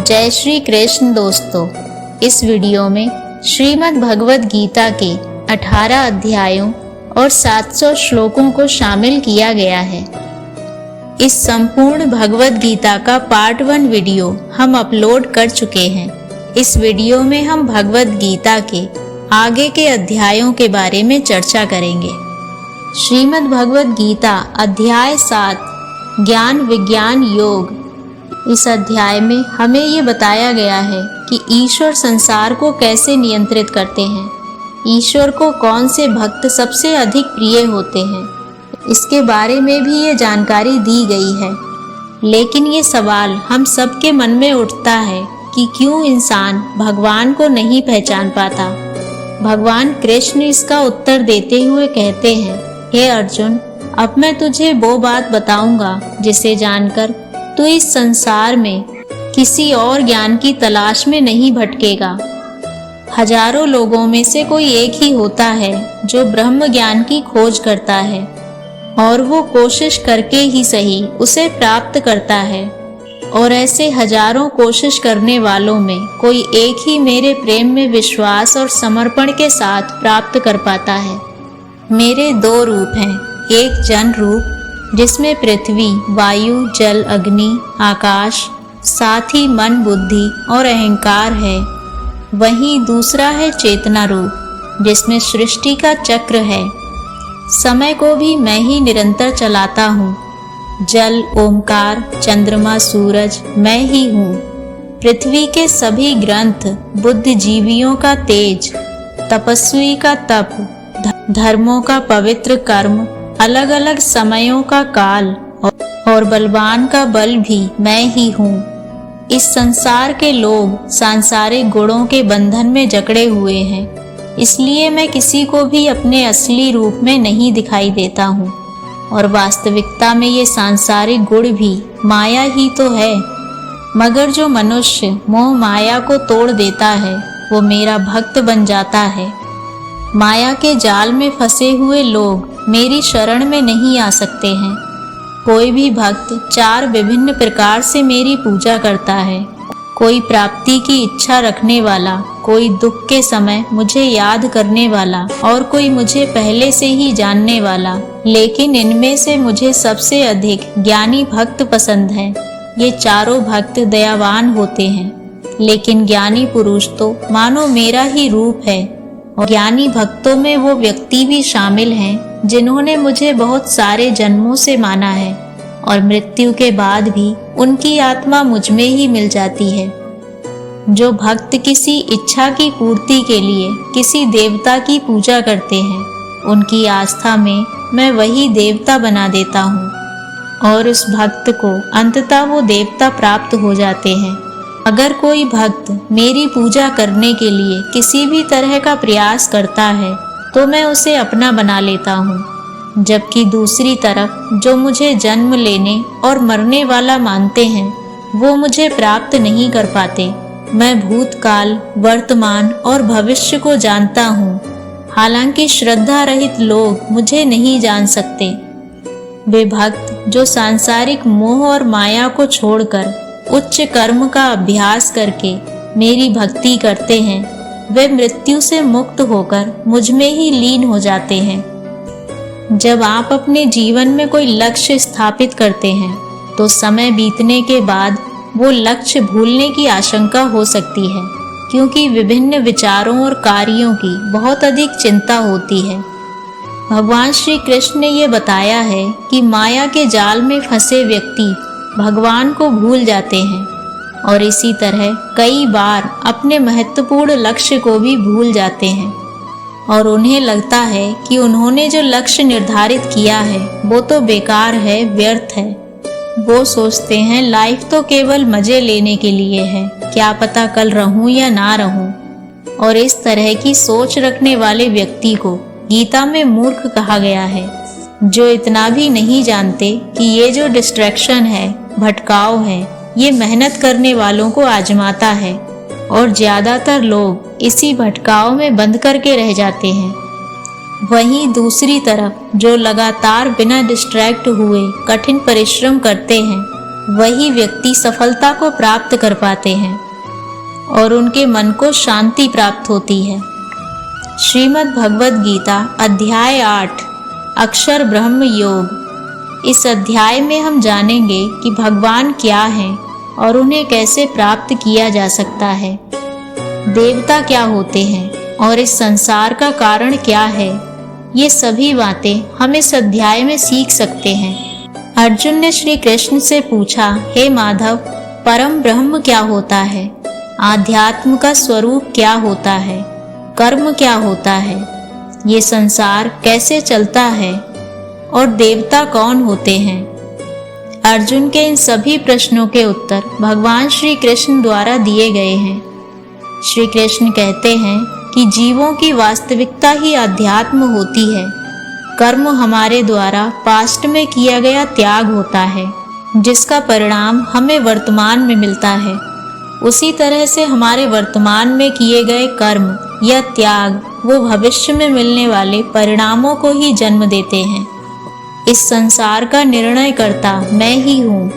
जय श्री कृष्ण दोस्तों। इस वीडियो में श्रीमद् भगवद गीता के 18 अध्यायों और 700 श्लोकों को शामिल किया गया है। इस संपूर्ण भगवद गीता का पार्ट 1 वीडियो हम अपलोड कर चुके हैं। इस वीडियो में हम भगवद गीता के आगे के अध्यायों के बारे में चर्चा करेंगे। श्रीमद् भगवद गीता अध्याय 7 ज्ञान विज्ञान योग। इस अध्याय में हमें ये बताया गया है कि ईश्वर संसार को कैसे नियंत्रित करते हैं, ईश्वर को कौन से भक्त सबसे अधिक प्रिय होते हैं, इसके बारे में भी ये जानकारी दी गई है। लेकिन ये सवाल हम सबके मन में उठता है कि क्यों इंसान भगवान को नहीं पहचान पाता। भगवान कृष्ण इसका उत्तर देते हुए कहते हैं, हे अर्जुन, अब मैं तुझे वो बात बताऊंगा जिसे जानकर तू इस संसार में किसी और ज्ञान की तलाश में नहीं भटकेगा। हजारों लोगों में से कोई एक ही होता है जो ब्रह्म ज्ञान की खोज करता है और वो कोशिश करके ही सही उसे प्राप्त करता है। और ऐसे हजारों कोशिश करने वालों में कोई एक ही मेरे प्रेम में विश्वास और समर्पण के साथ प्राप्त कर पाता है। मेरे 2 रूप हैं, एक जन रूप जिसमें पृथ्वी, वायु, जल, अग्नि, आकाश, साथ ही मन, बुद्धि और अहंकार है। वहीं दूसरा है चेतना रूप जिसमें सृष्टि का चक्र है। समय को भी मैं ही निरंतर चलाता हूँ। जल, ओमकार, चंद्रमा, सूरज मैं ही हूँ। पृथ्वी के सभी ग्रंथ, बुद्धिजीवियों का तेज, तपस्वी का तप, धर्मों का पवित्र कर्म, अलग अलग समयों का काल और बलवान का बल भी मैं ही हूँ। इस संसार के लोग सांसारिक गुणों के बंधन में जकड़े हुए हैं, इसलिए मैं किसी को भी अपने असली रूप में नहीं दिखाई देता हूँ। और वास्तविकता में ये सांसारिक गुण भी माया ही तो है। मगर जो मनुष्य मोह माया को तोड़ देता है वो मेरा भक्त बन जाता है। माया के जाल में फंसे हुए लोग मेरी शरण में नहीं आ सकते हैं। कोई भी भक्त 4 विभिन्न प्रकार से मेरी पूजा करता है। कोई प्राप्ति की इच्छा रखने वाला, कोई दुख के समय मुझे याद करने वाला और कोई मुझे पहले से ही जानने वाला। लेकिन इनमें से मुझे सबसे अधिक ज्ञानी भक्त पसंद हैं। ये चारों भक्त दयावान होते हैं, लेकिन ज्ञानी पुरुष तो मानो मेरा ही रूप है। और ज्ञानी भक्तों में वो व्यक्ति भी शामिल हैं जिन्होंने मुझे बहुत सारे जन्मों से माना है और मृत्यु के बाद भी उनकी आत्मा मुझ में ही मिल जाती है। जो भक्त किसी इच्छा की पूर्ति के लिए किसी देवता की पूजा करते हैं, उनकी आस्था में मैं वही देवता बना देता हूँ और उस भक्त को अंततः वो देवता प्राप्त हो जाते हैं। अगर कोई भक्त मेरी पूजा करने के लिए किसी भी तरह का प्रयास करता है तो मैं उसे अपना बना लेता हूँ। जबकि दूसरी तरफ जो मुझे जन्म लेने और मरने वाला मानते हैं वो मुझे प्राप्त नहीं कर पाते। मैं भूतकाल, वर्तमान और भविष्य को जानता हूँ, हालांकि श्रद्धा रहित लोग मुझे नहीं जान सकते। वे भक्त जो सांसारिक मोह और माया को छोड़कर उच्च कर्म का अभ्यास करके मेरी भक्ति करते हैं, वे मृत्यु से मुक्त होकर मुझ में ही लीन हो जाते हैं। जब आप अपने जीवन में कोई लक्ष्य स्थापित करते हैं तो समय बीतने के बाद वो लक्ष्य भूलने की आशंका हो सकती है, क्योंकि विभिन्न विचारों और कार्यों की बहुत अधिक चिंता होती है। भगवान श्री कृष्ण ने ये बताया है कि माया के जाल में फंसे व्यक्ति भगवान को भूल जाते हैं और इसी तरह कई बार अपने महत्वपूर्ण लक्ष्य को भी भूल जाते हैं और उन्हें लगता है कि उन्होंने जो लक्ष्य निर्धारित किया है वो तो बेकार है, व्यर्थ है। वो सोचते हैं लाइफ तो केवल मजे लेने के लिए है, क्या पता कल रहूं या ना रहूं। और इस तरह की सोच रखने वाले व्यक्ति को गीता में मूर्ख कहा गया है, जो इतना भी नहीं जानते कि ये जो डिस्ट्रैक्शन है, भटकाव है, ये मेहनत करने वालों को आजमाता है और ज्यादातर लोग इसी भटकाव में बंद करके रह जाते हैं। वहीं दूसरी तरफ जो लगातार बिना डिस्ट्रैक्ट हुए कठिन परिश्रम करते हैं, वही व्यक्ति सफलता को प्राप्त कर पाते हैं और उनके मन को शांति प्राप्त होती है। श्रीमद् भगवद गीता अध्याय 8 अक्षर ब्रह्म योग। इस अध्याय में हम जानेंगे कि भगवान क्या हैं और उन्हें कैसे प्राप्त किया जा सकता है, देवता क्या होते हैं और इस संसार का कारण क्या है। ये सभी बातें हम इस अध्याय में सीख सकते हैं। अर्जुन ने श्री कृष्ण से पूछा, हे माधव, परम ब्रह्म क्या होता है, आध्यात्म का स्वरूप क्या होता है, कर्म क्या होता है, ये संसार कैसे चलता है और देवता कौन होते हैं। अर्जुन के इन सभी प्रश्नों के उत्तर भगवान श्री कृष्ण द्वारा दिए गए हैं। श्री कृष्ण कहते हैं कि जीवों की वास्तविकता ही अध्यात्म होती है। कर्म हमारे द्वारा पास्ट में किया गया त्याग होता है, जिसका परिणाम हमें वर्तमान में मिलता है। उसी तरह से हमारे वर्तमान में किए गए कर्म या त्याग वो भविष्य में मिलने वाले परिणामों को ही जन्म देते हैं। इस संसार का निर्णय करता मैं ही हूँ।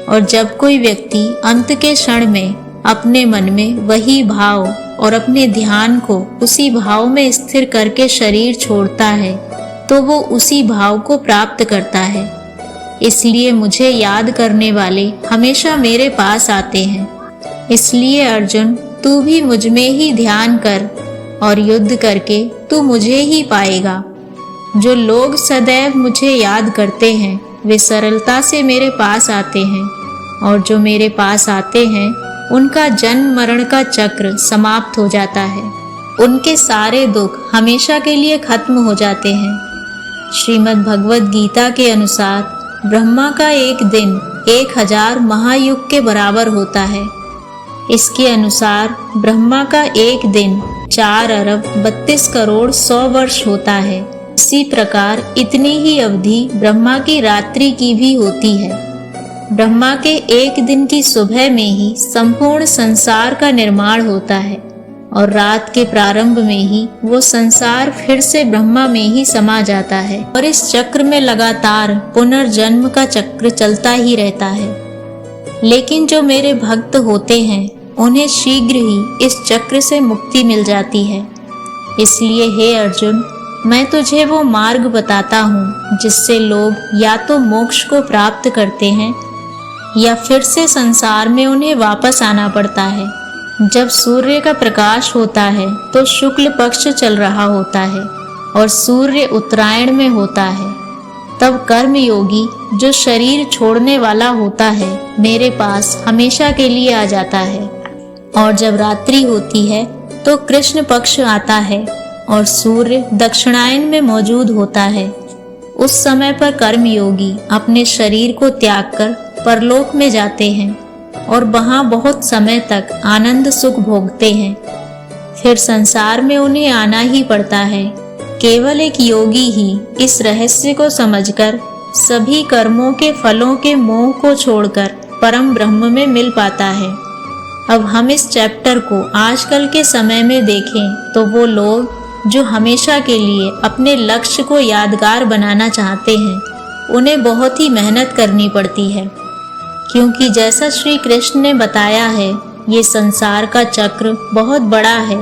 और जब कोई व्यक्ति अंत के क्षण में अपने मन में वही भाव और अपने ध्यान को उसी भाव में स्थिर करके शरीर छोड़ता है, तो वो उसी भाव को प्राप्त करता है। इसलिए मुझे याद करने वाले हमेशा मेरे पास आते हैं। इसलिए अर्जुन, तू भी मुझ में ही ध्यान कर और युद्ध करके तू मुझे ही पाएगा। जो लोग सदैव मुझे याद करते हैं वे सरलता से मेरे पास आते हैं, और जो मेरे पास आते हैं उनका जन्म मरण का चक्र समाप्त हो जाता है। उनके सारे दुख हमेशा के लिए खत्म हो जाते हैं। श्रीमद् भगवद गीता के अनुसार ब्रह्मा का एक दिन 1000 महायुग के बराबर होता है। इसके अनुसार ब्रह्मा का एक दिन 4 अरब 32 करोड़ 100 वर्ष होता है। इसी प्रकार इतनी ही अवधि ब्रह्मा की रात्रि की भी होती है। ब्रह्मा के एक दिन की सुबह में ही संपूर्ण संसार का निर्माण होता है और रात के प्रारंभ में ही वो संसार फिर से ब्रह्मा में ही समा जाता है। और इस चक्र में लगातार पुनर्जन्म का चक्र चलता ही रहता है। लेकिन जो मेरे भक्त होते हैं उन्हें शीघ्र ही इस चक्र से मुक्ति मिल जाती है। इसलिए हे अर्जुन, मैं तुझे वो मार्ग बताता हूँ जिससे लोग या तो मोक्ष को प्राप्त करते हैं या फिर से संसार में उन्हें वापस आना पड़ता है। जब सूर्य का प्रकाश होता है तो शुक्ल पक्ष चल रहा होता है और सूर्य उत्तरायण में होता है, तब कर्मयोगी जो शरीर छोड़ने वाला होता है मेरे पास हमेशा के लिए आ जाता है। और जब रात्रि होती है तो कृष्ण पक्ष आता है और सूर्य दक्षिणायन में मौजूद होता है। उस समय पर कर्मयोगी अपने शरीर को त्याग कर परलोक में जाते हैं और वहां बहुत समय तक आनंद सुख भोगते हैं। फिर संसार में उन्हें आना ही पड़ता है। केवल एक योगी ही इस रहस्य को समझकर सभी कर्मों के फलों के मोह को छोड़कर परम ब्रह्म में मिल पाता है। अब हम इस चैप्टर को आजकल के समय में देखें तो वो लोग जो हमेशा के लिए अपने लक्ष्य को यादगार बनाना चाहते हैं उन्हें बहुत ही मेहनत करनी पड़ती है, क्योंकि जैसा श्री कृष्ण ने बताया है ये संसार का चक्र बहुत बड़ा है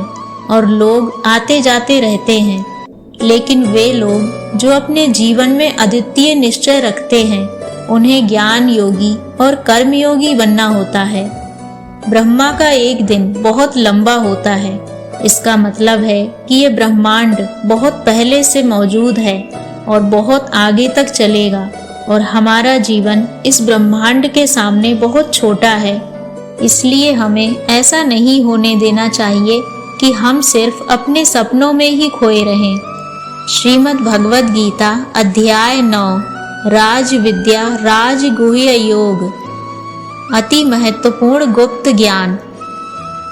और लोग आते जाते रहते हैं। लेकिन वे लोग जो अपने जीवन में अद्वितीय निश्चय रखते हैं उन्हें ज्ञान योगी और कर्म योगी बनना होता है। ब्रह्मा का एक दिन बहुत लंबा होता है। इसका मतलब है कि ये ब्रह्मांड बहुत पहले से मौजूद है और बहुत आगे तक चलेगा, और हमारा जीवन इस ब्रह्मांड के सामने बहुत छोटा है। इसलिए हमें ऐसा नहीं होने देना चाहिए कि हम सिर्फ अपने सपनों में ही खोए रहें। श्रीमद् भगवद गीता अध्याय 9 राज विद्या राजगुह्य योग, अति महत्वपूर्ण गुप्त ज्ञान।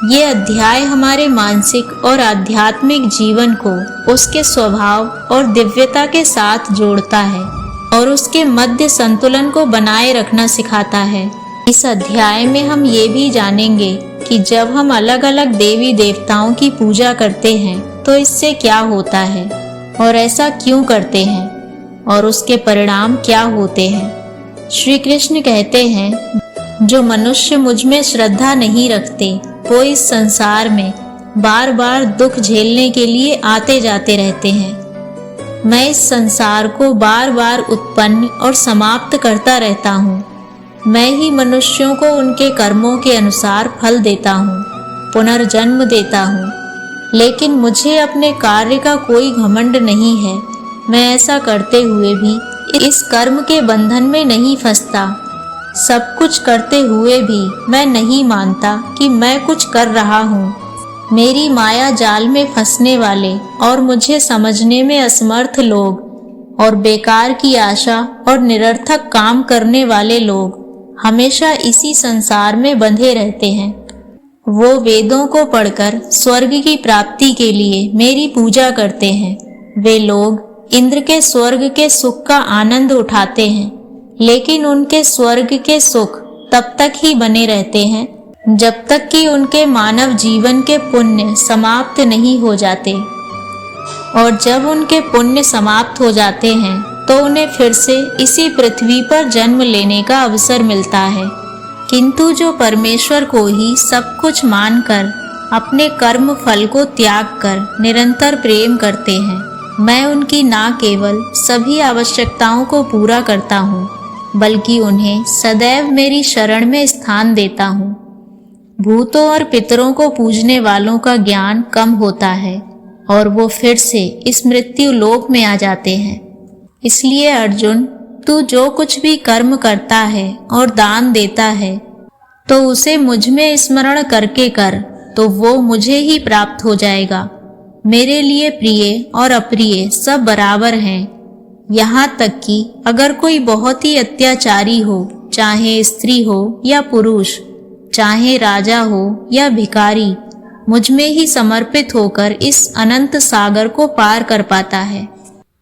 ये अध्याय हमारे मानसिक और आध्यात्मिक जीवन को उसके स्वभाव और दिव्यता के साथ जोड़ता है और उसके मध्य संतुलन को बनाए रखना सिखाता है। इस अध्याय में हम ये भी जानेंगे कि जब हम अलग अलग देवी देवताओं की पूजा करते हैं तो इससे क्या होता है और ऐसा क्यों करते हैं और उसके परिणाम क्या होते हैं। श्री कृष्ण कहते हैं, जो मनुष्य मुझ में श्रद्धा नहीं रखते वो इस संसार में बार बार दुख झेलने के लिए आते जाते रहते हैं। मैं इस संसार को बार बार उत्पन्न और समाप्त करता रहता हूँ। मैं ही मनुष्यों को उनके कर्मों के अनुसार फल देता हूँ, पुनर्जन्म देता हूँ। लेकिन मुझे अपने कार्य का कोई घमंड नहीं है। मैं ऐसा करते हुए भी इस कर्म के बंधन में नहीं फंसता। सब कुछ करते हुए भी मैं नहीं मानता कि मैं कुछ कर रहा हूँ। मेरी माया जाल में फंसने वाले और मुझे समझने में असमर्थ लोग और बेकार की आशा और निरर्थक काम करने वाले लोग हमेशा इसी संसार में बंधे रहते हैं। वो वेदों को पढ़कर स्वर्ग की प्राप्ति के लिए मेरी पूजा करते हैं। वे लोग इंद्र के स्वर्ग के सुख का आनंद उठाते हैं, लेकिन उनके स्वर्ग के सुख तब तक ही बने रहते हैं जब तक कि उनके मानव जीवन के पुण्य समाप्त नहीं हो जाते। और जब उनके पुण्य समाप्त हो जाते हैं तो उन्हें फिर से इसी पृथ्वी पर जन्म लेने का अवसर मिलता है। किंतु जो परमेश्वर को ही सब कुछ मानकर अपने कर्म फल को त्याग कर निरंतर प्रेम करते हैं, मैं उनकी न केवल सभी आवश्यकताओं को पूरा करता हूँ, बल्कि उन्हें सदैव मेरी शरण में स्थान देता हूँ। भूतों और पितरों को पूजने वालों का ज्ञान कम होता है और वो फिर से इस मृत्यु लोक में आ जाते हैं। इसलिए अर्जुन, तू जो कुछ भी कर्म करता है और दान देता है तो उसे मुझ में स्मरण करके कर, तो वो मुझे ही प्राप्त हो जाएगा। मेरे लिए प्रिय और अप्रिय सब बराबर हैं। यहाँ तक कि अगर कोई बहुत ही अत्याचारी हो, चाहे स्त्री हो या पुरुष, चाहे राजा हो या भिखारी, मुझ में ही समर्पित होकर इस अनंत सागर को पार कर पाता है।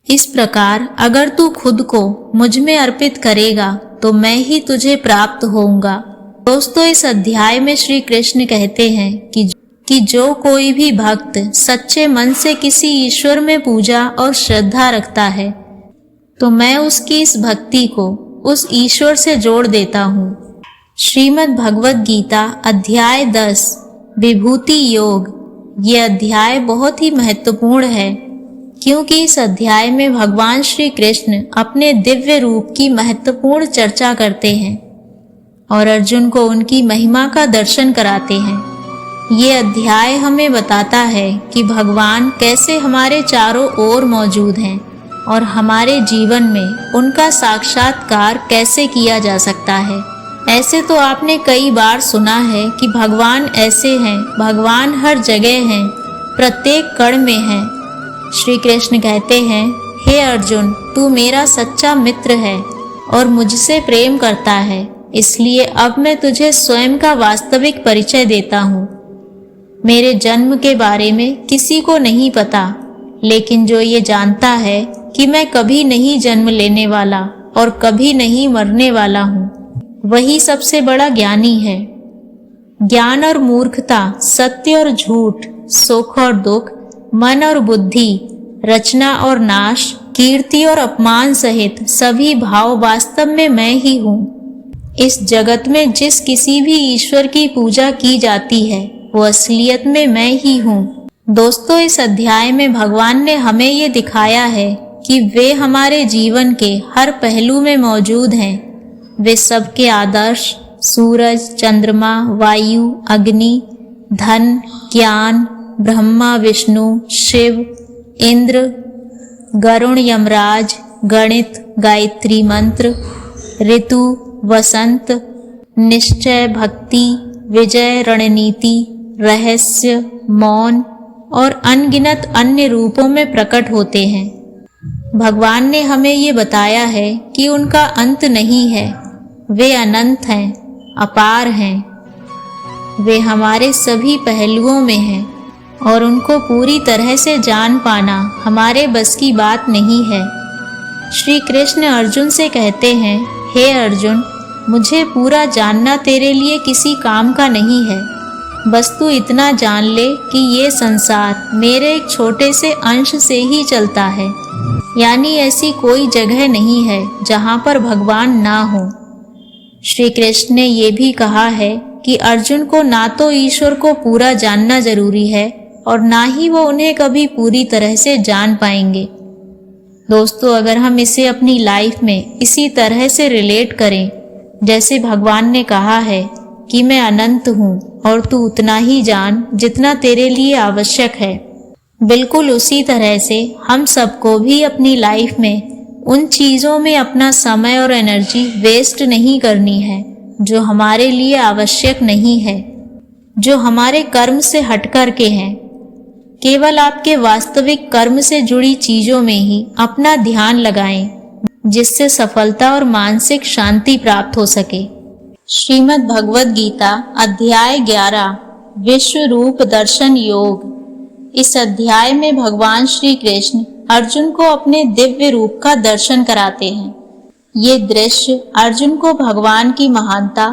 इस प्रकार अगर तू खुद को मुझ में अर्पित करेगा तो मैं ही तुझे प्राप्त होऊंगा। दोस्तों, इस अध्याय में श्री कृष्ण कहते हैं कि जो कोई भी भक्त सच्चे मन से किसी ईश्वर में पूजा और श्रद्धा रखता है तो मैं उसकी इस भक्ति को उस ईश्वर से जोड़ देता हूँ। श्रीमद् भगवद गीता अध्याय 10 विभूति योग। ये अध्याय बहुत ही महत्वपूर्ण है क्योंकि इस अध्याय में भगवान श्री कृष्ण अपने दिव्य रूप की महत्वपूर्ण चर्चा करते हैं और अर्जुन को उनकी महिमा का दर्शन कराते हैं। ये अध्याय हमें बताता है कि भगवान कैसे हमारे चारों ओर मौजूद हैं और हमारे जीवन में उनका साक्षात्कार कैसे किया जा सकता है। ऐसे तो आपने कई बार सुना है कि भगवान ऐसे हैं, भगवान हर जगह हैं, प्रत्येक कण में हैं। श्री कृष्ण कहते हैं, हे अर्जुन, तू मेरा सच्चा मित्र है और मुझसे प्रेम करता है, इसलिए अब मैं तुझे स्वयं का वास्तविक परिचय देता हूँ। मेरे जन्म के बारे में किसी को नहीं पता, लेकिन जो ये जानता है कि मैं कभी नहीं जन्म लेने वाला और कभी नहीं मरने वाला हूँ, वही सबसे बड़ा ज्ञानी है। ज्ञान और मूर्खता, सत्य और झूठ, सुख और दुख, मन और बुद्धि, रचना और नाश, कीर्ति और अपमान सहित सभी भाव वास्तव में मैं ही हूँ। इस जगत में जिस किसी भी ईश्वर की पूजा की जाती है वो असलियत में मैं ही हूँ। दोस्तों, इस अध्याय में भगवान ने हमें ये दिखाया है कि वे हमारे जीवन के हर पहलू में मौजूद हैं। वे सबके आदर्श सूरज, चंद्रमा, वायु, अग्नि, धन, ज्ञान, ब्रह्मा, विष्णु, शिव, इंद्र, गरुण, यमराज, गणित, गायत्री मंत्र, ऋतु, वसंत, निश्चय, भक्ति, विजय, रणनीति, रहस्य, मौन और अनगिनत अन्य रूपों में प्रकट होते हैं। भगवान ने हमें ये बताया है कि उनका अंत नहीं है। वे अनंत हैं, अपार हैं। वे हमारे सभी पहलुओं में हैं और उनको पूरी तरह से जान पाना हमारे बस की बात नहीं है। श्री कृष्ण अर्जुन से कहते हैं, हे अर्जुन, मुझे पूरा जानना तेरे लिए किसी काम का नहीं है। बस तू इतना जान ले कि ये संसार मेरे एक छोटे से अंश से ही चलता है। यानी ऐसी कोई जगह नहीं है जहाँ पर भगवान ना हो। श्री कृष्ण ने ये भी कहा है कि अर्जुन को ना तो ईश्वर को पूरा जानना जरूरी है और ना ही वो उन्हें कभी पूरी तरह से जान पाएंगे। दोस्तों, अगर हम इसे अपनी लाइफ में इसी तरह से रिलेट करें, जैसे भगवान ने कहा है कि मैं अनंत हूँ और तू उतना ही जान जितना तेरे लिए आवश्यक है, बिल्कुल उसी तरह से हम सबको भी अपनी लाइफ में उन चीज़ों में अपना समय और एनर्जी वेस्ट नहीं करनी है जो हमारे लिए आवश्यक नहीं है, जो हमारे कर्म से हट कर के हैं। केवल आपके वास्तविक कर्म से जुड़ी चीजों में ही अपना ध्यान लगाएं, जिससे सफलता और मानसिक शांति प्राप्त हो सके। श्रीमद् भगवद गीता अध्याय 11 विश्व रूप दर्शन योग। इस अध्याय में भगवान श्री कृष्ण अर्जुन को अपने दिव्य रूप का दर्शन कराते हैं। ये दृश्य अर्जुन को भगवान की महानता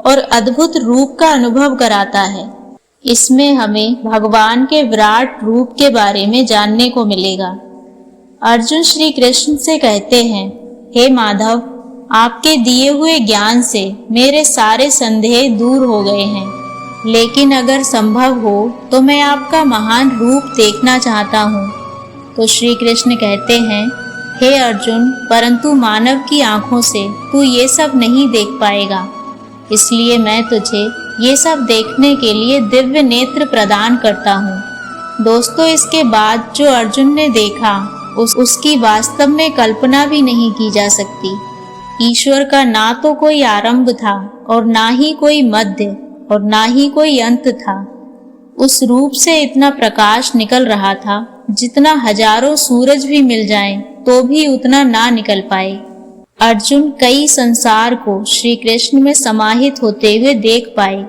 और अद्भुत रूप का अनुभव कराता है। इसमें हमें भगवान के विराट रूप के बारे में जानने को मिलेगा। अर्जुन श्री कृष्ण से कहते हैं, हे माधव, आपके दिए हुए ज्ञान से मेरे सारे संदेह दूर हो गए हैं, लेकिन अगर संभव हो तो मैं आपका महान रूप देखना चाहता हूँ। तो श्री कृष्ण कहते हैं, हे अर्जुन, परंतु मानव की आंखों से तू ये सब नहीं देख पाएगा, इसलिए मैं तुझे ये सब देखने के लिए दिव्य नेत्र प्रदान करता हूँ। दोस्तों, इसके बाद जो अर्जुन ने देखा उसकी वास्तव में कल्पना भी नहीं की जा सकती। ईश्वर का ना तो कोई आरंभ था और ना ही कोई मध्य और ना ही कोई अंत था। उस रूप से इतना प्रकाश निकल रहा था जितना हजारों सूरज भी मिल जाएं तो भी उतना ना निकल पाए। अर्जुन कई संसार को श्री कृष्ण में समाहित होते हुए देख पाए।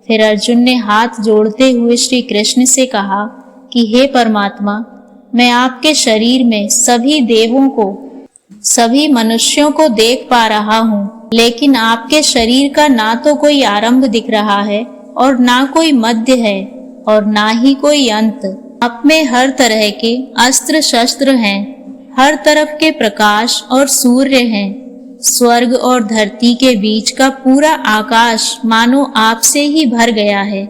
फिर अर्जुन ने हाथ जोड़ते हुए श्री कृष्ण से कहा कि हे परमात्मा, मैं आपके शरीर में सभी देवों को, सभी मनुष्यों को देख पा रहा हूँ, लेकिन आपके शरीर का ना तो कोई आरंभ दिख रहा है और ना कोई मध्य है और ना ही कोई अंत। आप में हर तरह के अस्त्र शस्त्र हैं, हर तरफ के प्रकाश और सूर्य हैं। स्वर्ग और धरती के बीच का पूरा आकाश मानो आपसे ही भर गया है।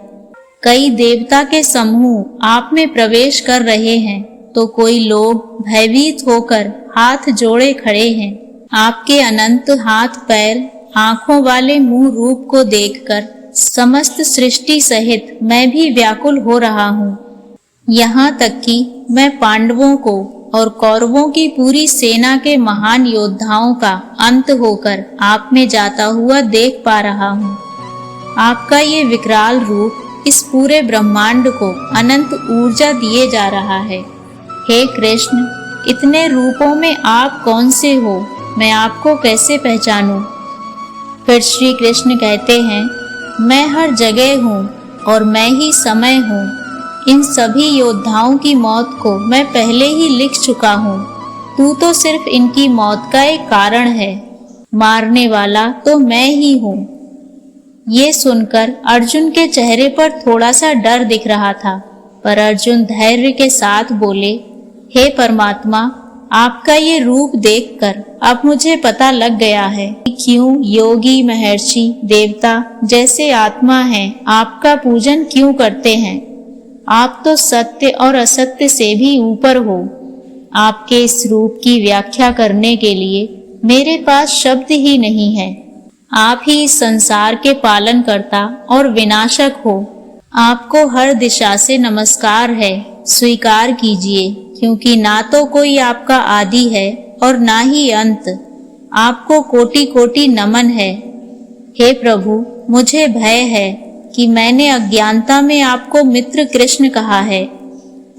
कई देवता के समूह आप में प्रवेश कर रहे हैं तो कोई लोग भयभीत होकर हाथ जोड़े खड़े हैं। आपके अनंत हाथ पैर, आंखों वाले मुंह रूप को देखकर समस्त सृष्टि सहित मैं भी व्याकुल हो रहा हूँ। यहाँ तक कि मैं पांडवों को और कौरवों की पूरी सेना के महान योद्धाओं का अंत होकर आप में जाता हुआ देख पा रहा हूँ। आपका ये विकराल रूप इस पूरे ब्रह्मांड को अनंत ऊर्जा दिए जा रहा है। हे कृष्ण, इतने रूपों में आप कौन से हो, मैं आपको कैसे पहचानूं? फिर श्री कृष्ण कहते हैं, मैं हर जगह हूँ और मैं ही समय हूँ। इन सभी योद्धाओं की मौत को मैं पहले ही लिख चुका हूँ। तू तो सिर्फ इनकी मौत का एक कारण है, मारने वाला तो मैं ही हूँ। ये सुनकर अर्जुन के चेहरे पर थोड़ा सा डर दिख रहा था, पर अर्जुन धैर्य के साथ बोले, हे परमात्मा, आपका ये रूप देखकर अब मुझे पता लग गया है कि क्यों योगी, महर्षि, देवता जैसे आत्मा हैं आपका पूजन क्यों करते हैं। आप तो सत्य और असत्य से भी ऊपर हो। आपके इस रूप की व्याख्या करने के लिए मेरे पास शब्द ही नहीं है। आप ही इस संसार के पालन करता और विनाशक हो। आपको हर दिशा से नमस्कार है, स्वीकार कीजिए, क्योंकि ना तो कोई आपका आदि है और ना ही अंत। आपको कोटि कोटि नमन है। हे प्रभु, मुझे भय है कि मैंने अज्ञानता में आपको मित्र कृष्ण कहा है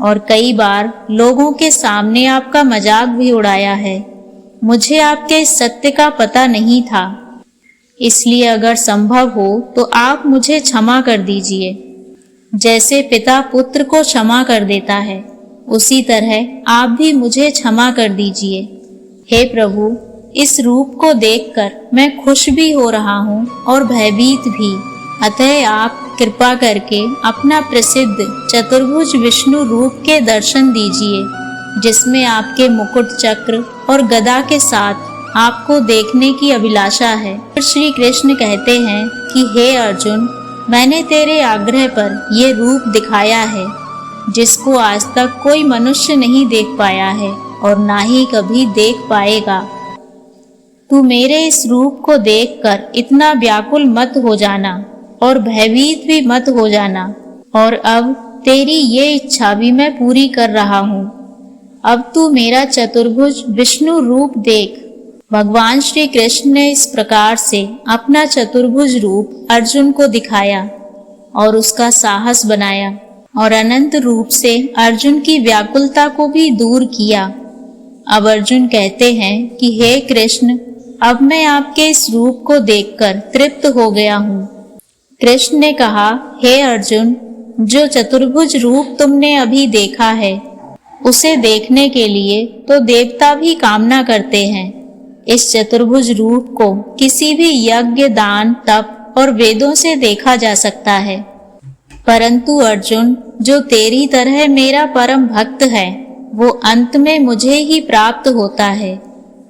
और कई बार लोगों के सामने आपका मजाक भी उड़ाया है। मुझे आपके इस सत्य का पता नहीं था, इसलिए अगर संभव हो तो आप मुझे क्षमा कर दीजिए। जैसे पिता पुत्र को क्षमा कर देता है, उसी तरह आप भी मुझे क्षमा कर दीजिए। हे प्रभु, इस रूप को देखकर मैं खुश भी हो रहा हूँ और भयभीत भी। अतः आप कृपा करके अपना प्रसिद्ध चतुर्भुज विष्णु रूप के दर्शन दीजिए जिसमें आपके मुकुट चक्र और गदा के साथ आपको देखने की अभिलाषा है। फिर श्री कृष्ण कहते हैं कि हे अर्जुन, मैंने तेरे आग्रह पर ये रूप दिखाया है जिसको आज तक कोई मनुष्य नहीं देख पाया है और ना ही कभी देख पाएगा। तू मेरे इस रूप को देखकर इतना व्याकुल मत हो जाना और भयभीत भी मत हो जाना। और अब तेरी ये इच्छा भी मैं पूरी कर रहा हूँ। अब तू मेरा चतुर्भुज विष्णु रूप देख। भगवान श्री कृष्ण ने इस प्रकार से अपना चतुर्भुज रूप अर्जुन को दिखाया और उसका साहस बनाया और अनंत रूप से अर्जुन की व्याकुलता को भी दूर किया। अब अर्जुन कहते हैं कि हे कृष्ण, अब मैं आपके इस रूप को देखकर तृप्त हो गया हूँ। कृष्ण ने कहा, हे अर्जुन, जो चतुर्भुज रूप तुमने अभी देखा है उसे देखने के लिए तो देवता भी कामना करते हैं। इस चतुर्भुज रूप को किसी भी यज्ञ, दान, तप और वेदों से देखा जा सकता है, परंतु अर्जुन, जो तेरी तरह मेरा परम भक्त है वो अंत में मुझे ही प्राप्त होता है,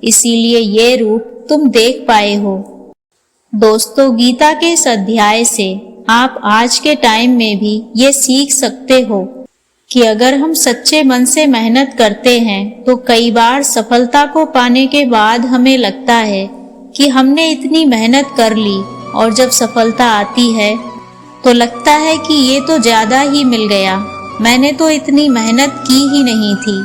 इसीलिए ये रूप तुम देख पाए हो। दोस्तों, गीता के इस अध्याय से आप आज के टाइम में भी ये सीख सकते हो कि अगर हम सच्चे मन से मेहनत करते हैं तो कई बार सफलता को पाने के बाद हमें लगता है कि हमने इतनी मेहनत कर ली और जब सफलता आती है तो लगता है कि ये तो ज्यादा ही मिल गया, मैंने तो इतनी मेहनत की ही नहीं थी।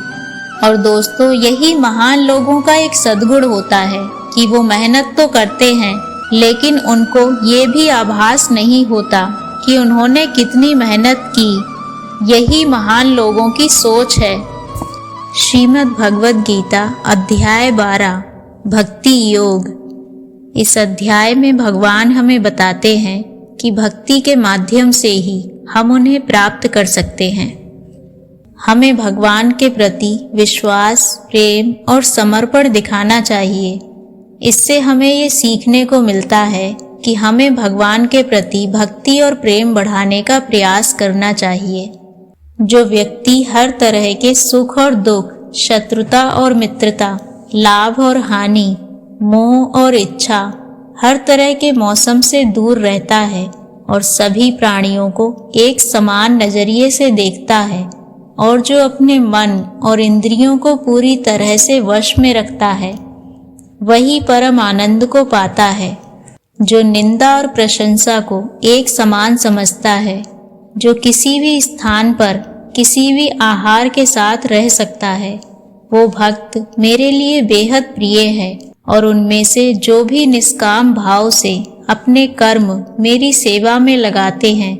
और दोस्तों, यही महान लोगों का एक सद्गुण होता है कि वो मेहनत तो करते हैं लेकिन उनको ये भी आभास नहीं होता कि उन्होंने कितनी मेहनत की। यही महान लोगों की सोच है। श्रीमद् भगवद गीता अध्याय 12 भक्ति योग। इस अध्याय में भगवान हमें बताते हैं कि भक्ति के माध्यम से ही हम उन्हें प्राप्त कर सकते हैं। हमें भगवान के प्रति विश्वास, प्रेम और समर्पण दिखाना चाहिए। इससे हमें ये सीखने को मिलता है कि हमें भगवान के प्रति भक्ति और प्रेम बढ़ाने का प्रयास करना चाहिए। जो व्यक्ति हर तरह के सुख और दुख, शत्रुता और मित्रता, लाभ और हानि, मोह और इच्छा, हर तरह के मौसम से दूर रहता है और सभी प्राणियों को एक समान नजरिए से देखता है और जो अपने मन और इंद्रियों को पूरी तरह से वश में रखता है, वही परम आनंद को पाता है। जो निंदा और प्रशंसा को एक समान समझता है, जो किसी भी स्थान पर किसी भी आहार के साथ रह सकता है, वो भक्त मेरे लिए बेहद प्रिय है। और उनमें से जो भी निष्काम भाव से अपने कर्म मेरी सेवा में लगाते हैं,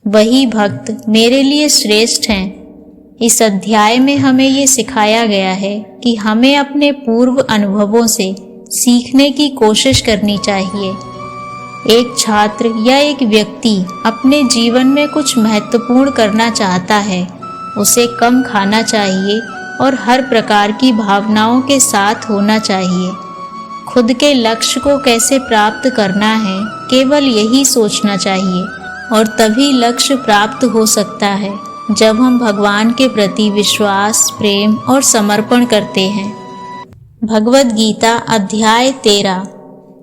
वही भक्त मेरे लिए श्रेष्ठ हैं। इस अध्याय में हमें ये सिखाया गया है कि हमें अपने पूर्व अनुभवों से सीखने की कोशिश करनी चाहिए। एक छात्र या एक व्यक्ति अपने जीवन में कुछ महत्वपूर्ण करना चाहता है, उसे कम खाना चाहिए और हर प्रकार की भावनाओं के साथ होना चाहिए। खुद के लक्ष्य को कैसे प्राप्त करना है, केवल यही सोचना चाहिए और तभी लक्ष्य प्राप्त हो सकता है जब हम भगवान के प्रति विश्वास, प्रेम और समर्पण करते हैं। भगवद गीता अध्याय 13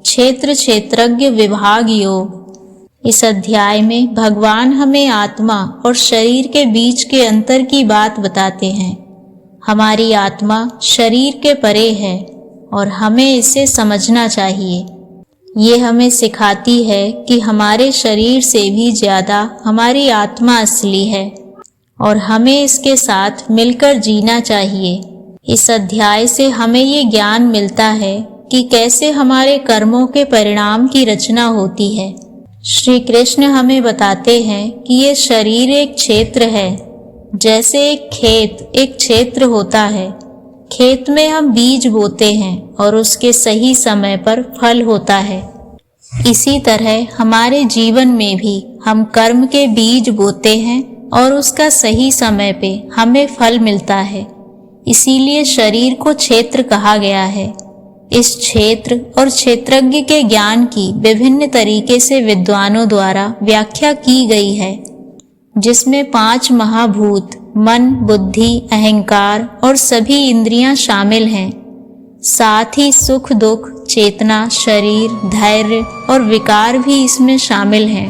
क्षेत्र क्षेत्रज्ञ विभाग योग। इस अध्याय में भगवान हमें आत्मा और शरीर के बीच के अंतर की बात बताते हैं। हमारी आत्मा शरीर के परे है और हमें इसे समझना चाहिए। ये हमें सिखाती है कि हमारे शरीर से भी ज्यादा हमारी आत्मा असली है और हमें इसके साथ मिलकर जीना चाहिए। इस अध्याय से हमें ये ज्ञान मिलता है कि कैसे हमारे कर्मों के परिणाम की रचना होती है। श्री कृष्ण हमें बताते हैं कि ये शरीर एक क्षेत्र है, जैसे एक खेत एक क्षेत्र होता है। खेत में हम बीज बोते हैं और उसके सही समय पर फल होता है। इसी तरह हमारे जीवन में भी हम कर्म के बीज बोते हैं और उसका सही समय पे हमें फल मिलता है। इसीलिए शरीर को क्षेत्र कहा गया है। इस क्षेत्र और क्षेत्रज्ञ के ज्ञान की विभिन्न तरीके से विद्वानों द्वारा व्याख्या की गई है, जिसमें 5 महाभूत मन, बुद्धि, अहंकार और सभी इंद्रियां शामिल हैं। साथ ही सुख, दुख, चेतना, शरीर, धैर्य और विकार भी इसमें शामिल हैं।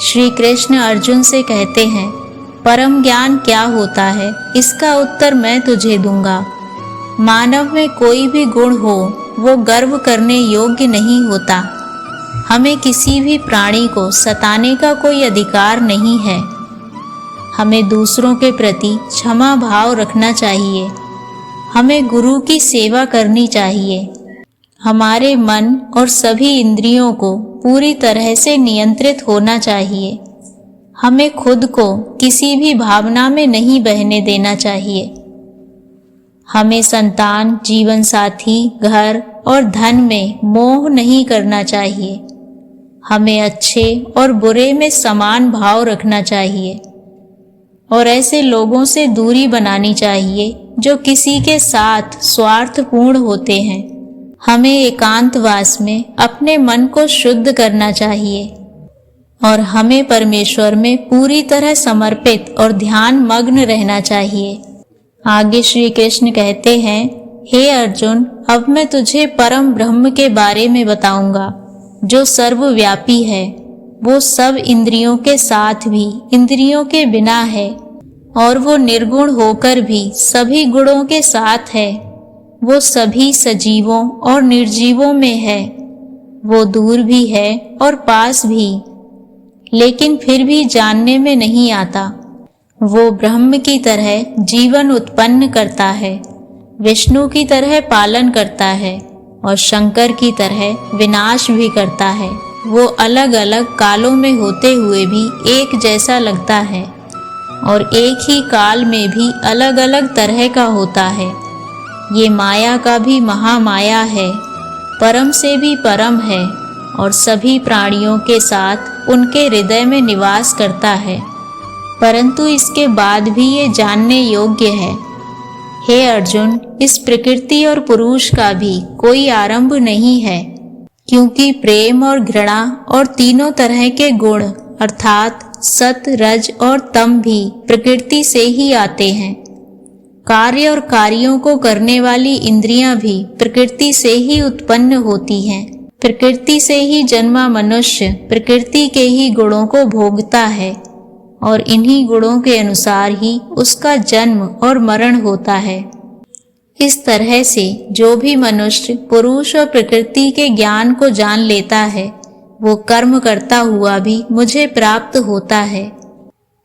श्री कृष्ण अर्जुन से कहते हैं, परम ज्ञान क्या होता है, इसका उत्तर मैं तुझे दूंगा। मानव में कोई भी गुण हो वो गर्व करने योग्य नहीं होता। हमें किसी भी प्राणी को सताने का कोई अधिकार नहीं है। हमें दूसरों के प्रति क्षमा भाव रखना चाहिए। हमें गुरु की सेवा करनी चाहिए। हमारे मन और सभी इंद्रियों को पूरी तरह से नियंत्रित होना चाहिए। हमें खुद को किसी भी भावना में नहीं बहने देना चाहिए। हमें संतान, जीवन साथी, घर और धन में मोह नहीं करना चाहिए। हमें अच्छे और बुरे में समान भाव रखना चाहिए और ऐसे लोगों से दूरी बनानी चाहिए जो किसी के साथ स्वार्थपूर्ण होते हैं। हमें एकांतवास में अपने मन को शुद्ध करना चाहिए और हमें परमेश्वर में पूरी तरह समर्पित और ध्यान मग्न रहना चाहिए। आगे श्री कृष्ण कहते हैं, हे अर्जुन, अब मैं तुझे परम ब्रह्म के बारे में बताऊंगा जो सर्वव्यापी है। वो सब इंद्रियों के साथ भी इंद्रियों के बिना है और वो निर्गुण होकर भी सभी गुणों के साथ है। वो सभी सजीवों और निर्जीवों में है। वो दूर भी है और पास भी, लेकिन फिर भी जानने में नहीं आता। वो ब्रह्म की तरह जीवन उत्पन्न करता है, विष्णु की तरह पालन करता है और शंकर की तरह विनाश भी करता है। वो अलग अलग कालों में होते हुए भी एक जैसा लगता है और एक ही काल में भी अलग अलग तरह का होता है। ये माया का भी महामाया है, परम से भी परम है और सभी प्राणियों के साथ उनके हृदय में निवास करता है, परंतु इसके बाद भी ये जानने योग्य है। हे अर्जुन, इस प्रकृति और पुरुष का भी कोई आरंभ नहीं है, क्योंकि प्रेम और घृणा और तीनों तरह के गुण अर्थात सत, रज और तम भी प्रकृति से ही आते हैं। कार्य और कार्यों को करने वाली इंद्रियां भी प्रकृति से ही उत्पन्न होती हैं। प्रकृति से ही जन्मा मनुष्य प्रकृति के ही गुणों को भोगता है और इन्हीं गुणों के अनुसार ही उसका जन्म और मरण होता है। इस तरह से जो भी मनुष्य पुरुष और प्रकृति के ज्ञान को जान लेता है वो कर्म करता हुआ भी मुझे प्राप्त होता है।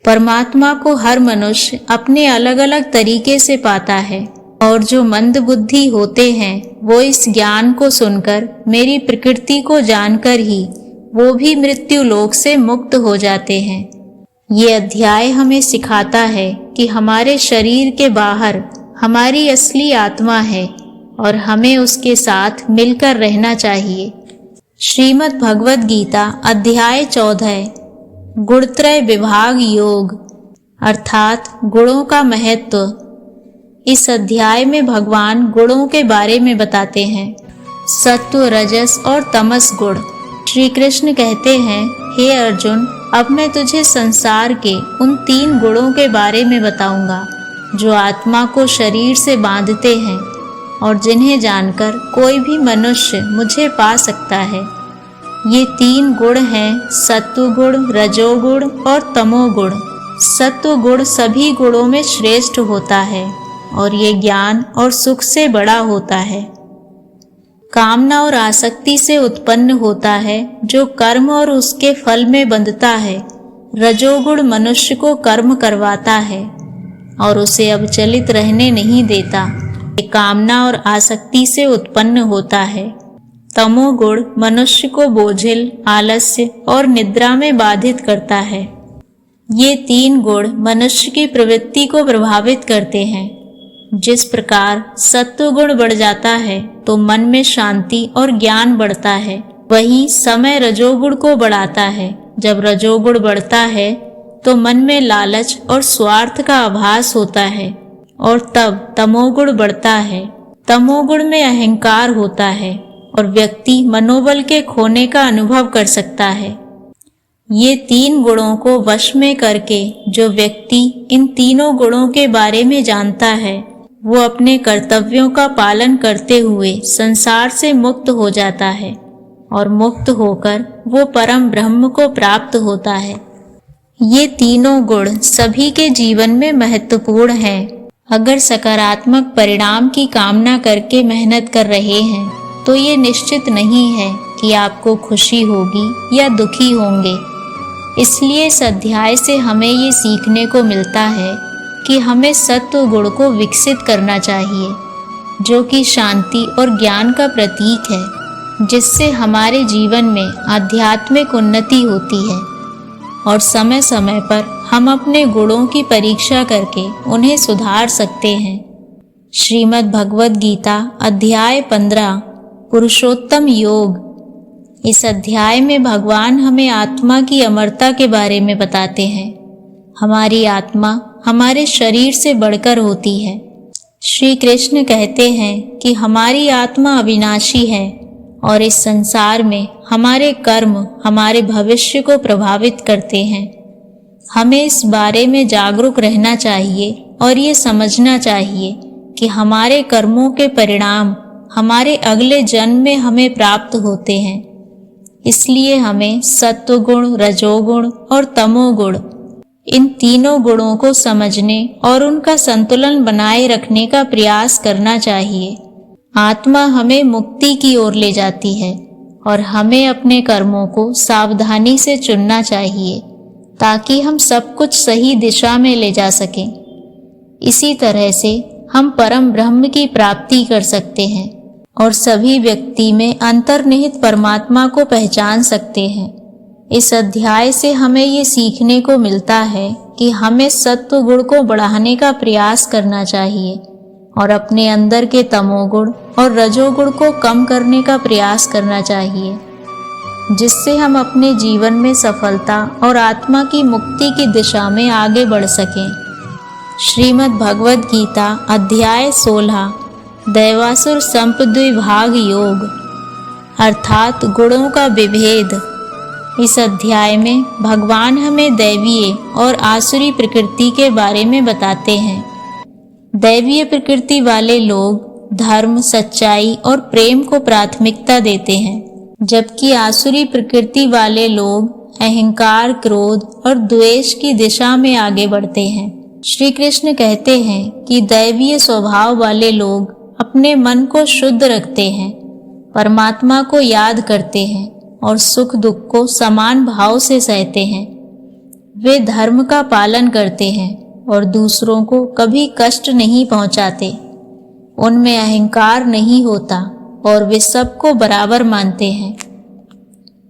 परमात्मा को हर मनुष्य अपने अलग अलग तरीके से पाता है और जो मंद बुद्धि होते हैं वो इस ज्ञान को सुनकर मेरी प्रकृति को जानकर ही वो भी मृत्यु लोक से मुक्त हो जाते हैं। ये अध्याय हमें सिखाता है कि हमारे शरीर के बाहर हमारी असली आत्मा है और हमें उसके साथ मिलकर रहना चाहिए। श्रीमद् भगवद गीता अध्याय 14 गुणत्रय विभाग योग अर्थात गुणों का महत्व। इस अध्याय में भगवान गुणों के बारे में बताते हैं, सत्व, रजस और तमस गुण। श्री कृष्ण कहते हैं, हे अर्जुन, अब मैं तुझे संसार के उन 3 गुणों के बारे में बताऊंगा जो आत्मा को शरीर से बांधते हैं और जिन्हें जानकर कोई भी मनुष्य मुझे पा सकता है। ये 3 गुण हैं सत्व गुण, रजोगुण और तमोगुण। सत्व गुण सभी गुणों में श्रेष्ठ होता है और ये ज्ञान और सुख से बड़ा होता है। कामना और आसक्ति से उत्पन्न होता है जो कर्म और उसके फल में बंधता है। रजोगुण मनुष्य को कर्म करवाता है और उसे अविचलित रहने नहीं देता। ये कामना और आसक्ति से उत्पन्न होता है। तमोगुण मनुष्य को बोझिल, आलस्य और निद्रा में बाधित करता है। ये 3 गुण मनुष्य की प्रवृत्ति को प्रभावित करते हैं। जिस प्रकार सत्व गुण बढ़ जाता है तो मन में शांति और ज्ञान बढ़ता है, वही समय रजोगुण को बढ़ाता है। जब रजोगुण बढ़ता है तो मन में लालच और स्वार्थ का आभास होता है और तब तमोगुण बढ़ता है। तमोगुण में अहंकार होता है और व्यक्ति मनोबल के खोने का अनुभव कर सकता है। ये 3 गुणों को वश में करके जो व्यक्ति इन तीनों गुणों के बारे में जानता है, वो अपने कर्तव्यों का पालन करते हुए संसार से मुक्त हो जाता है और मुक्त होकर वो परम ब्रह्म को प्राप्त होता है। ये तीनों गुण सभी के जीवन में महत्वपूर्ण हैं। अगर सकारात्मक परिणाम की कामना करके मेहनत कर रहे हैं तो ये निश्चित नहीं है कि आपको खुशी होगी या दुखी होंगे। इसलिए इस अध्याय से हमें ये सीखने को मिलता है कि हमें सत्व गुण को विकसित करना चाहिए, जो कि शांति और ज्ञान का प्रतीक है, जिससे हमारे जीवन में आध्यात्मिक उन्नति होती है और समय समय पर हम अपने गुणों की परीक्षा करके उन्हें सुधार सकते हैं। श्रीमद् भगवद गीता अध्याय 15 पुरुषोत्तम योग। इस अध्याय में भगवान हमें आत्मा की अमरता के बारे में बताते हैं। हमारी आत्मा हमारे शरीर से बढ़कर होती है। श्री कृष्ण कहते हैं कि हमारी आत्मा अविनाशी है और इस संसार में हमारे कर्म हमारे भविष्य को प्रभावित करते हैं। हमें इस बारे में जागरूक रहना चाहिए और ये समझना चाहिए कि हमारे कर्मों के परिणाम हमारे अगले जन्म में हमें प्राप्त होते हैं। इसलिए हमें सत्वगुण, रजोगुण और तमोगुण, इन तीनों गुणों को समझने और उनका संतुलन बनाए रखने का प्रयास करना चाहिए। आत्मा हमें मुक्ति की ओर ले जाती है और हमें अपने कर्मों को सावधानी से चुनना चाहिए ताकि हम सब कुछ सही दिशा में ले जा सकें। इसी तरह से हम परम ब्रह्म की प्राप्ति कर सकते हैं और सभी व्यक्ति में अंतर्निहित परमात्मा को पहचान सकते हैं। इस अध्याय से हमें ये सीखने को मिलता है कि हमें सत्व गुण को बढ़ाने का प्रयास करना चाहिए और अपने अंदर के तमोगुण और रजोगुण को कम करने का प्रयास करना चाहिए, जिससे हम अपने जीवन में सफलता और आत्मा की मुक्ति की दिशा में आगे बढ़ सकें। श्रीमद् भगवद गीता अध्याय 16 दैवासुर संपद्विभाग योग, अर्थात गुणों का विभेद। इस अध्याय में भगवान हमें दैवीय और आसुरी प्रकृति के बारे में बताते हैं। दैवीय प्रकृति वाले लोग धर्म, सच्चाई और प्रेम को प्राथमिकता देते हैं, जबकि आसुरी प्रकृति वाले लोग अहंकार, क्रोध और द्वेष की दिशा में आगे बढ़ते हैं। श्री कृष्ण कहते हैं कि दैवीय स्वभाव वाले लोग अपने मन को शुद्ध रखते हैं, परमात्मा को याद करते हैं और सुख दुख को समान भाव से सहते हैं। वे धर्म का पालन करते हैं और दूसरों को कभी कष्ट नहीं पहुंचाते। उनमें अहंकार नहीं होता और वे सबको बराबर मानते हैं।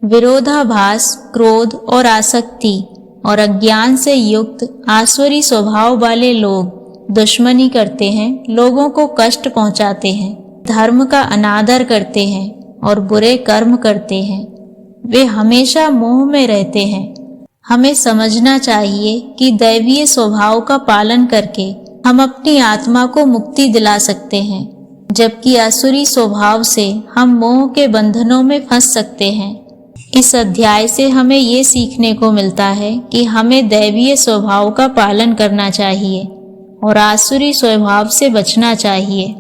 विरोधाभास, क्रोध और आसक्ति और अज्ञान से युक्त आसुरी स्वभाव वाले लोग दुश्मनी करते हैं, लोगों को कष्ट पहुंचाते हैं, धर्म का अनादर करते हैं और बुरे कर्म करते हैं। वे हमेशा मोह में रहते हैं। हमें समझना चाहिए कि दैवीय स्वभाव का पालन करके हम अपनी आत्मा को मुक्ति दिला सकते हैं, जबकि आसुरी स्वभाव से हम मोह के बंधनों में फंस सकते हैं। इस अध्याय से हमें ये सीखने को मिलता है कि हमें दैवीय स्वभाव का पालन करना चाहिए और आसुरी स्वभाव से बचना चाहिए।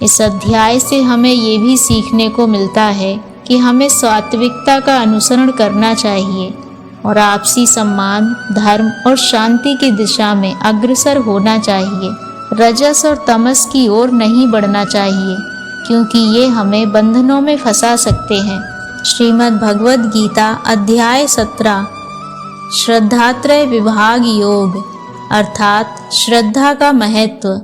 इस अध्याय से हमें ये भी सीखने को मिलता है कि हमें सात्विकता का अनुसरण करना चाहिए और आपसी सम्मान, धर्म और शांति की दिशा में अग्रसर होना चाहिए। रजस और तमस की ओर नहीं बढ़ना चाहिए, क्योंकि ये हमें बंधनों में फंसा सकते हैं। श्रीमद् भगवद गीता अध्याय 17 श्रद्धात्रय विभाग योग, अर्थात श्रद्धा का महत्व।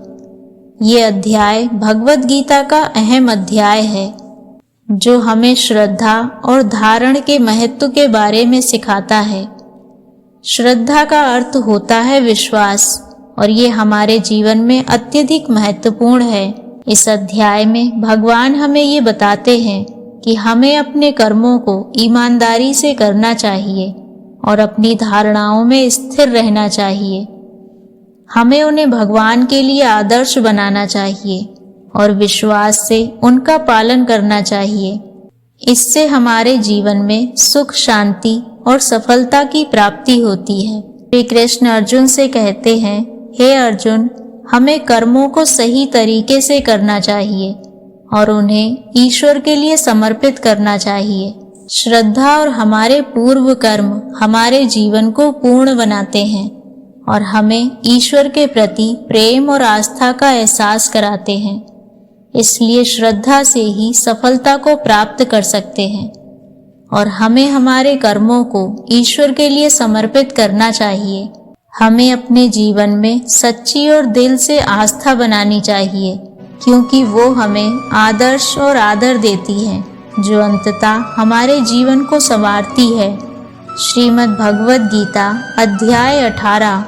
ये अध्याय भगवद गीता का अहम अध्याय है, जो हमें श्रद्धा और धारण के महत्व के बारे में सिखाता है। श्रद्धा का अर्थ होता है विश्वास, और ये हमारे जीवन में अत्यधिक महत्वपूर्ण है। इस अध्याय में भगवान हमें ये बताते हैं कि हमें अपने कर्मों को ईमानदारी से करना चाहिए और अपनी धारणाओं में स्थिर रहना चाहिए। हमें उन्हें भगवान के लिए आदर्श बनाना चाहिए और विश्वास से उनका पालन करना चाहिए। इससे हमारे जीवन में सुख, शांति और सफलता की प्राप्ति होती है। श्री कृष्ण अर्जुन से कहते हैं, हे अर्जुन, हमें कर्मों को सही तरीके से करना चाहिए और उन्हें ईश्वर के लिए समर्पित करना चाहिए। श्रद्धा और हमारे पूर्व कर्म हमारे जीवन को पूर्ण बनाते हैं और हमें ईश्वर के प्रति प्रेम और आस्था का एहसास कराते हैं। इसलिए श्रद्धा से ही सफलता को प्राप्त कर सकते हैं और हमें हमारे कर्मों को ईश्वर के लिए समर्पित करना चाहिए। हमें अपने जीवन में सच्ची और दिल से आस्था बनानी चाहिए, क्योंकि वो हमें आदर्श और आदर देती है, जो अंततः हमारे जीवन को संवारती है। श्रीमद् भगवद गीता अध्याय 18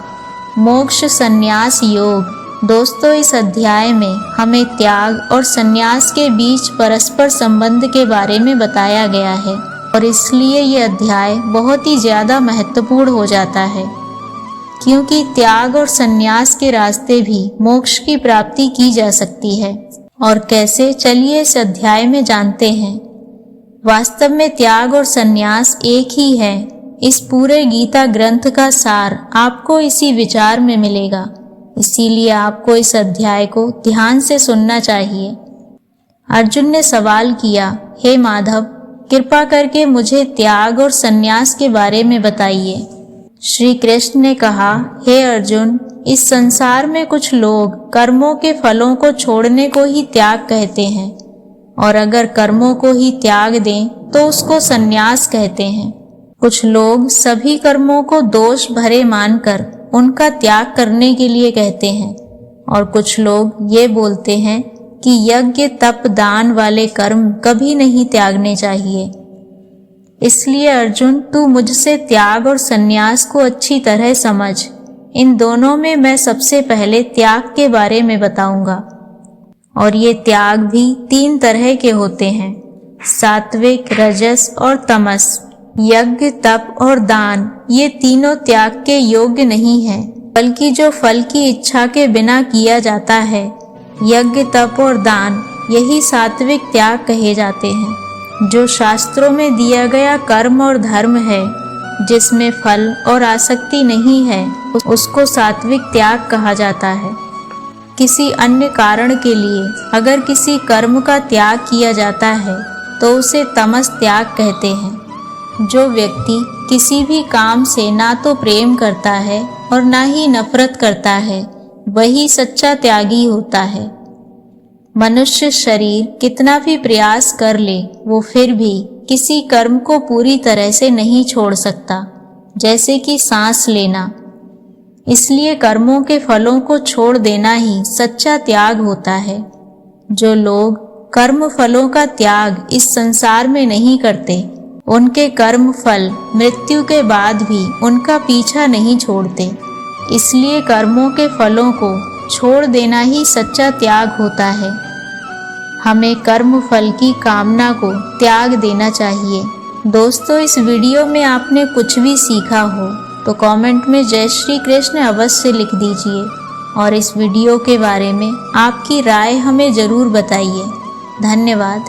मोक्ष संन्यास योग। दोस्तों, इस अध्याय में हमें त्याग और संन्यास के बीच परस्पर संबंध के बारे में बताया गया है और इसलिए ये अध्याय बहुत ही ज़्यादा महत्वपूर्ण हो जाता है, क्योंकि त्याग और संन्यास के रास्ते भी मोक्ष की प्राप्ति की जा सकती है। और कैसे, चलिए इस अध्याय में जानते हैं। वास्तव में त्याग और संन्यास एक ही है। इस पूरे गीता ग्रंथ का सार आपको इसी विचार में मिलेगा, इसीलिए आपको इस अध्याय को ध्यान से सुनना चाहिए। अर्जुन ने सवाल किया, हे माधव, कृपा करके मुझे त्याग और संन्यास के बारे में बताइए। श्री कृष्ण ने कहा, हे अर्जुन, इस संसार में कुछ लोग कर्मों के फलों को छोड़ने को ही त्याग कहते हैं और अगर कर्मों को ही त्याग दें तो उसको संन्यास कहते हैं। कुछ लोग सभी कर्मों को दोष भरे मानकर उनका त्याग करने के लिए कहते हैं और कुछ लोग ये बोलते हैं कि यज्ञ तप दान वाले कर्म कभी नहीं त्यागने चाहिए। इसलिए अर्जुन, तू मुझसे त्याग और संन्यास को अच्छी तरह समझ। इन दोनों में मैं सबसे पहले त्याग के बारे में बताऊंगा और ये त्याग भी 3 तरह के होते हैं, सात्विक, रजस और तमस। यज्ञ, तप और दान ये तीनों त्याग के योग्य नहीं हैं, बल्कि जो फल की इच्छा के बिना किया जाता है, यज्ञ, तप और दान, यही सात्विक त्याग कहे जाते हैं। जो शास्त्रों में दिया गया कर्म और धर्म है, जिसमें फल और आसक्ति नहीं है, उसको सात्विक त्याग कहा जाता है। किसी अन्य कारण के लिए अगर किसी कर्म का त्याग किया जाता है तो उसे तमस त्याग कहते हैं। जो व्यक्ति किसी भी काम से ना तो प्रेम करता है और ना ही नफरत करता है, वही सच्चा त्यागी होता है। मनुष्य शरीर कितना भी प्रयास कर ले, वो फिर भी किसी कर्म को पूरी तरह से नहीं छोड़ सकता, जैसे कि सांस लेना। इसलिए कर्मों के फलों को छोड़ देना ही सच्चा त्याग होता है। जो लोग कर्म फलों का त्याग इस संसार में नहीं करते, उनके कर्म फल मृत्यु के बाद भी उनका पीछा नहीं छोड़ते। इसलिए कर्मों के फलों को छोड़ देना ही सच्चा त्याग होता है। हमें कर्म फल की कामना को त्याग देना चाहिए। दोस्तों, इस वीडियो में आपने कुछ भी सीखा हो तो कमेंट में जय श्री कृष्ण अवश्य लिख दीजिए और इस वीडियो के बारे में आपकी राय हमें ज़रूर बताइए। धन्यवाद।